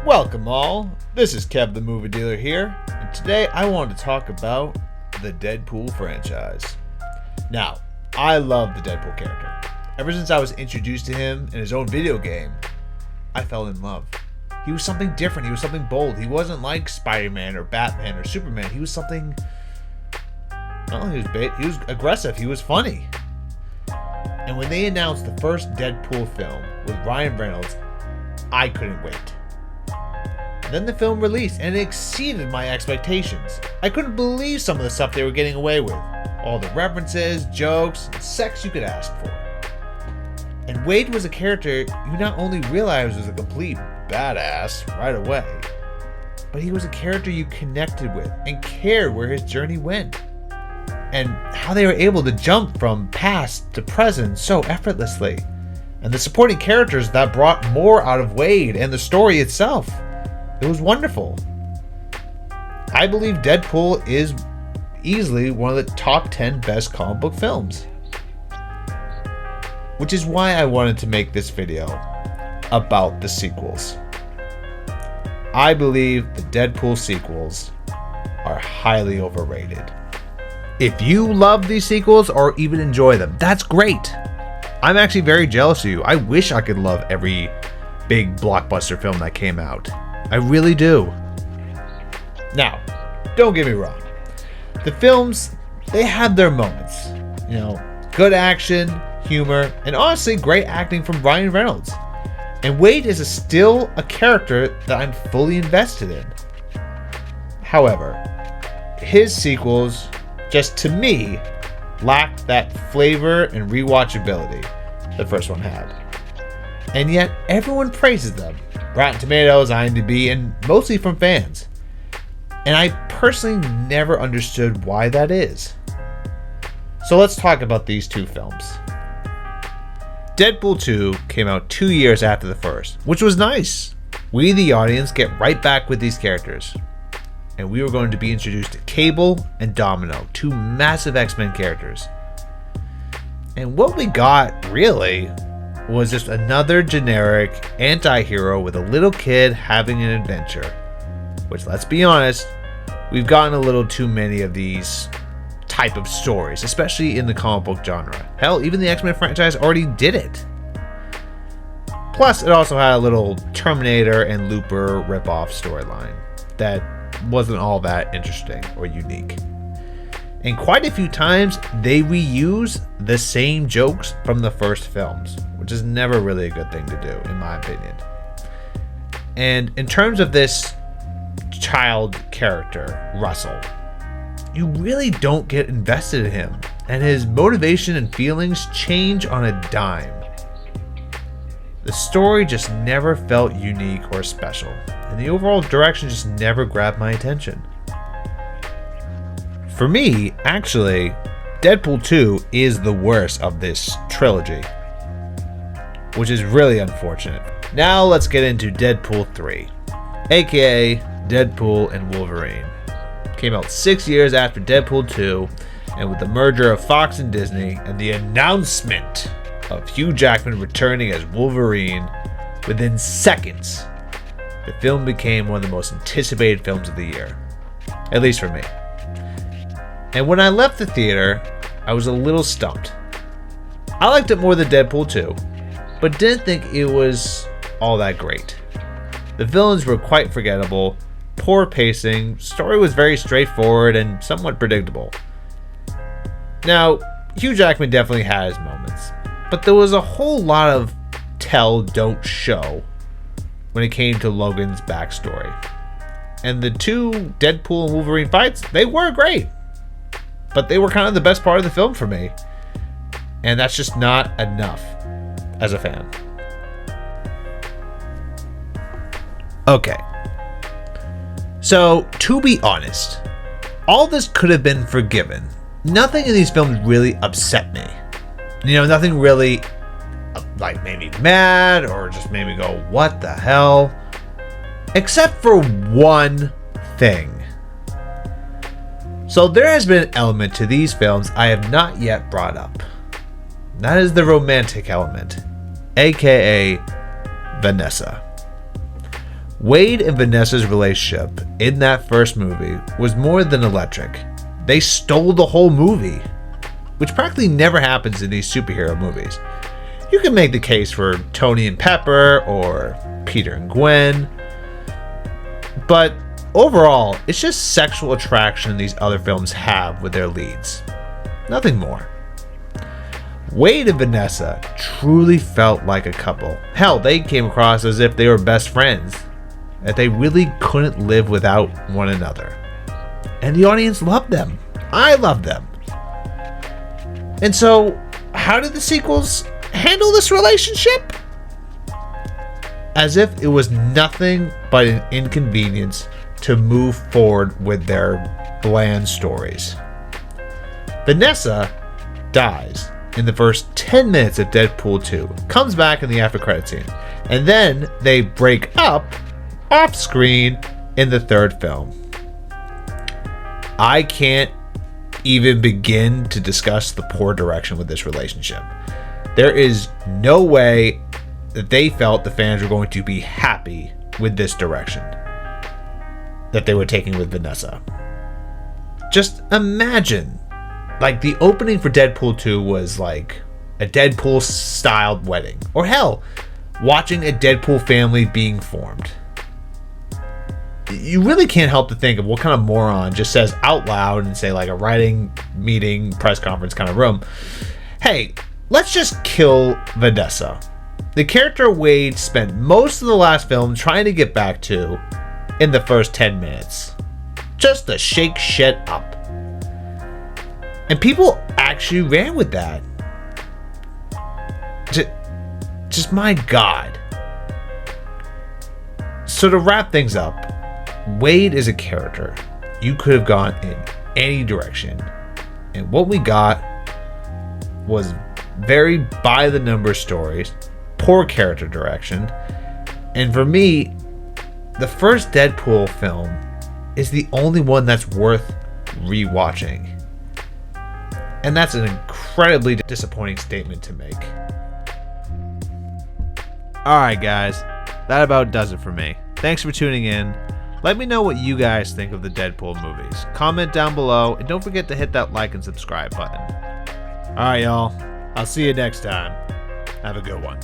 Welcome all, this is Kev the Movie Dealer here, and today I want to talk about the Deadpool franchise. Now, I love the Deadpool character. Ever since I was introduced to him in his own video game, I fell in love. He was something different, he was something bold. He wasn't like Spider-Man or Batman or Superman. He was something, well, he was aggressive, he was funny. And when they announced the first Deadpool film with Ryan Reynolds, I couldn't wait. Then the film released and it exceeded my expectations. I couldn't believe some of the stuff they were getting away with. All the references, jokes, and sex you could ask for. And Wade was a character you not only realized was a complete badass right away, but he was a character you connected with and cared where his journey went. And how they were able to jump from past to present so effortlessly. And the supporting characters that brought more out of Wade and the story itself. It was wonderful. I believe Deadpool is easily one of the top 10 best comic book films. Which is why I wanted to make this video about the sequels. I believe the Deadpool sequels are highly overrated. If you love these sequels or even enjoy them, that's great. I'm actually very jealous of you. I wish I could love every big blockbuster film that came out. I really do. Now, don't get me wrong. The films, they have their moments. You know, good action, humor, and honestly, great acting from Ryan Reynolds. And Wade is still a character that I'm fully invested in. However, his sequels, just to me, lacked that flavor and rewatchability the first one had. And yet, everyone praises them. Rotten Tomatoes, IMDb, and mostly from fans. And I personally never understood why that is. So let's talk about these two films. Deadpool 2 came out 2 years after the first, which was nice. We, the audience, get right back with these characters. And we were going to be introduced to Cable and Domino, two massive X-Men characters. And what we got, really, was just another generic anti-hero with a little kid having an adventure. Which, let's be honest, we've gotten a little too many of these type of stories, especially in the comic book genre. Hell, even the X-Men franchise already did it. Plus, it also had a little Terminator and Looper ripoff storyline that wasn't all that interesting or unique. And quite a few times, they reuse the same jokes from the first films, which is never really a good thing to do, in my opinion. And in terms of this child character, Russell, you really don't get invested in him, and his motivation and feelings change on a dime. The story just never felt unique or special, and the overall direction just never grabbed my attention. For me, actually, Deadpool 2 is the worst of this trilogy, which is really unfortunate. Now let's get into Deadpool 3, aka Deadpool and Wolverine. Came out 6 years after Deadpool 2, and with the merger of Fox and Disney and the announcement of Hugh Jackman returning as Wolverine, within seconds, the film became one of the most anticipated films of the year, at least for me. And when I left the theater, I was a little stumped. I liked it more than Deadpool 2, but didn't think it was all that great. The villains were quite forgettable, poor pacing, story was very straightforward and somewhat predictable. Now, Hugh Jackman definitely had his moments, but there was a whole lot of tell, don't show when it came to Logan's backstory. And the two Deadpool and Wolverine fights, they were great. But they were kind of the best part of the film for me. And that's just not enough as a fan. Okay. So, to be honest, all this could have been forgiven. Nothing in these films really upset me. You know, nothing really made me mad or just made me go, what the hell? Except for one thing. So there has been an element to these films I have not yet brought up. That is the romantic element, aka Vanessa. Wade and Vanessa's relationship in that first movie was more than electric. They stole the whole movie, which practically never happens in these superhero movies. You can make the case for Tony and Pepper or Peter and Gwen, but overall, it's just sexual attraction these other films have with their leads. Nothing more. Wade and Vanessa truly felt like a couple. Hell, they came across as if they were best friends, that they really couldn't live without one another. And the audience loved them. I loved them. And so, how did the sequels handle this relationship? As if it was nothing but an inconvenience to move forward with their bland stories. Vanessa dies in the first 10 minutes of Deadpool 2, comes back in the after credit scene, and then they break up off screen in the third film. I can't even begin to discuss the poor direction with this relationship. There is no way that they felt the fans were going to be happy with this direction that they were taking with Vanessa. Just imagine, like, the opening for Deadpool 2 was like a Deadpool styled wedding, or hell, watching a Deadpool family being formed. You really can't help to think of what kind of moron just says out loud and say, like, a writing meeting, press conference kind of room, hey, let's just kill Vanessa. The character Wade spent most of the last film trying to get back to in the first 10 minutes. Just to shake shit up. And people actually ran with that. Just my God. So to wrap things up, Wade is a character you could have gone in any direction. And what we got was very by the numbers stories, poor character direction, and for me, the first Deadpool film is the only one that's worth rewatching. And that's an incredibly disappointing statement to make. Alright guys, that about does it for me. Thanks for tuning in. Let me know what you guys think of the Deadpool movies. Comment down below, and don't forget to hit that like and subscribe button. Alright y'all, I'll see you next time. Have a good one.